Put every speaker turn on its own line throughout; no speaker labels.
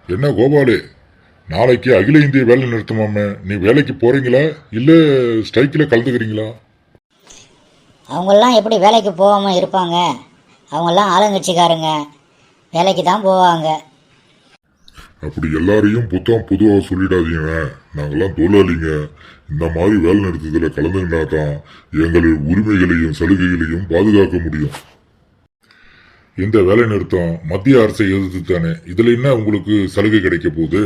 என்ன கோபாலு, நாளைக்கு அகில இந்திய வேலை நிறுத்தமாம, நீ வேலைக்கு போறீங்களா இல்ல ஸ்ட்ரைக்கில் கலந்துக்கிறீங்களா?
அவங்கெல்லாம் எப்படி வேலைக்கு போகாமல் இருப்பாங்க? அவங்கெல்லாம் ஆளுங்கட்சிக்காரங்க, வேலைக்கு தான் போவாங்க.
அப்படி எல்லாரையும் பொதுவாக சொல்லிடாதீங்க. நாங்கெல்லாம் தொழிலாளிங்க. இந்த மாதிரி வேலை நிறுத்தத்தில் கலந்துக்கினா தான் எங்களின் உரிமைகளையும் சலுகைகளையும் பாதுகாக்க முடியும். இந்த வேலை நிறுத்தம் மத்திய அரசை எதிர்த்து தானே. இதுல என்ன உங்களுக்கு சலுகை கிடைக்க போகுது?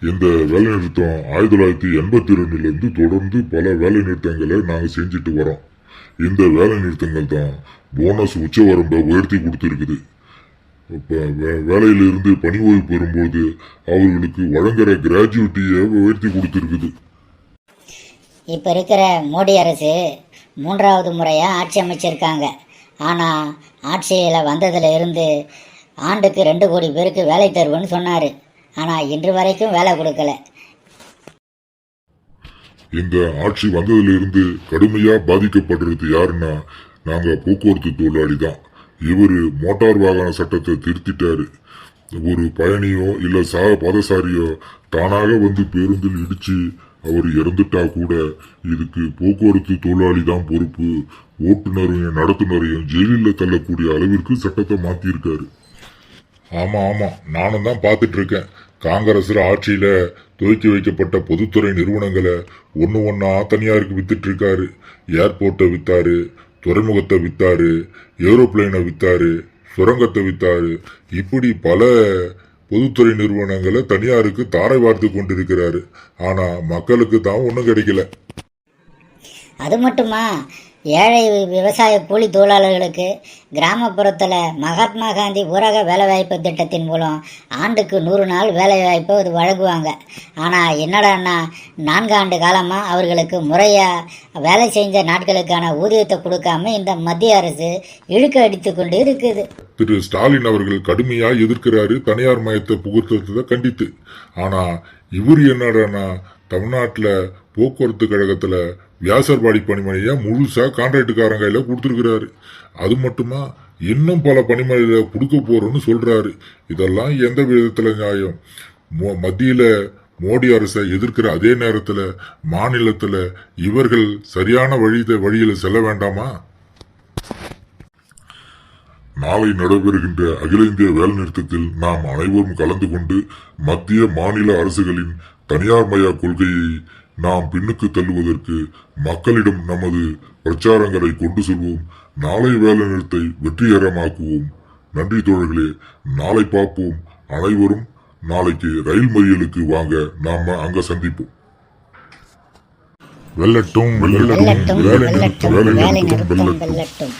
இந்த வேலை நிறுத்தம் 1982 தொடர்ந்து பல வேலை நிறுத்தங்களை நாங்கள் செஞ்சுட்டு வரோம். இந்த வேலை நிறுத்தங்கள் தான் போனஸ் உச்சவரம்பை உயர்த்தி கொடுத்துருக்குது. வேலையிலிருந்து பணி ஓய்வு பெறும்போது அவர்களுக்கு வழங்குற கிராஜுவிட்டியை உயர்த்தி கொடுத்துருக்குது.
இப்போ இருக்கிற மோடி அரசு 3வது முறையாக ஆட்சி அமைச்சிருக்காங்க. ஆனால் ஆட்சியில் வந்ததில் இருந்து ஆண்டுக்கு 2 கோடி பேருக்கு வேலை தருவேன்னு சொன்னார். ஆனால் இன்று வரைக்கும் வேலை கொடுக்கல.
இந்த ஆட்சி வந்ததிலிருந்து கடுமையாக பாதிக்கப்படுறது யாருன்னா நாங்கள் போக்குவரத்து தொழிலாளி தான். இவர் மோட்டார் வாகன சட்டத்தை திருத்திட்டாரு. ஒரு பயணியோ இல்லை பாதசாரியோ தானாக வந்து பேருந்தில் இடிச்சு அவர் இறந்துட்டா கூட இதுக்கு போக்குவரத்து தொழிலாளி தான் பொறுப்பு. ஓட்டுநரையும் நடத்துனரையும் ஜெயிலில் தள்ளக்கூடிய அளவிற்கு சட்டத்தை மாத்திருக்காரு. ஆமா ஆமா, நானும் தான் பார்த்துட்டு இருக்கேன். காங்கிரஸ் ஆட்சியில துவக்கி வைக்கப்பட்ட பொதுத்துறை நிறுவனங்களை ஒன்னா தனியாருக்கு வித்துட்டு இருக்காரு. ஏர்போர்ட்டை வித்தாரு, துறைமுகத்தை வித்தாரு, ஏரோப்ளைனை வித்தாரு, சுரங்கத்தை வித்தாரு. இப்படி பல பொதுத்துறை நிறுவனங்களை தனியாருக்கு தாரை வார்த்து கொண்டிருக்கிறாரு. ஆனா மக்களுக்கு தான் ஒன்றும் கிடைக்கல.
அது மட்டுமா, ஏழை விவசாய கூலி தொழிலாளர்களுக்கு கிராமப்புறத்தில் மகாத்மா காந்தி ஊரக வேலைவாய்ப்பு திட்டத்தின் மூலம் ஆண்டுக்கு 100 நாள் வேலைவாய்ப்பு அது வழங்குவாங்க. ஆனால் என்னடான்னா 4 ஆண்டு காலமாக அவர்களுக்கு முறையாக வேலை செஞ்ச நாட்களுக்கான ஊதியத்தை கொடுக்காம இந்த மத்திய அரசு இழுக்க அடித்து கொண்டு இருக்குது.
திரு ஸ்டாலின் அவர்கள் கடுமையாக எதிர்க்கிறாரு தனியார் மயத்தை புகுத்துறதை கண்டித்து. ஆனால் இவர் என்னடான்னா தமிழ்நாட்டில் போக்குவரத்து கழகத்தில் வியாசர்பாடி பணிமனையை முழுசா கான்ட்ராக்டுக்காரங்க கையில கொடுத்துருக்கிறாரு. அது மட்டுமா, இன்னும் பல பணிமனையில கொடுக்க போறோம்னு சொல்றாரு. இதெல்லாம் எந்த விதத்துல நியாயம்? மத்தியில மோடி அரசை எதிர்க்கிற அதே நேரத்துல மாநிலத்துல இவர்கள் சரியான வழியில செல்ல வேண்டாமா? நாளை நடைபெறுகின்ற அகில இந்திய வேலை நிறுத்தத்தில் நாம் அனைவரும் கலந்து கொண்டு மத்திய மாநில அரசுகளின் தனியார் மய கொள்கையை நாம் பின்னுக்கு தள்ளுவதற்கு மக்களிடம் நமது பிரச்சாரங்களை கொண்டு செல்வோம். நாளை வேலை நிறுத்தத்தை வெற்றிகரமாக்குவோம். நன்றி தோழர்களே, நாளை பார்ப்போம். அனைவரும் நாளைக்கு ரயில் மறியலுக்கு வாங்க, நாம அங்க சந்திப்போம். வெல்லட்டும், வேலை நிறுத்தம், வேலை நிறுத்தம், வெல்லட்டும்.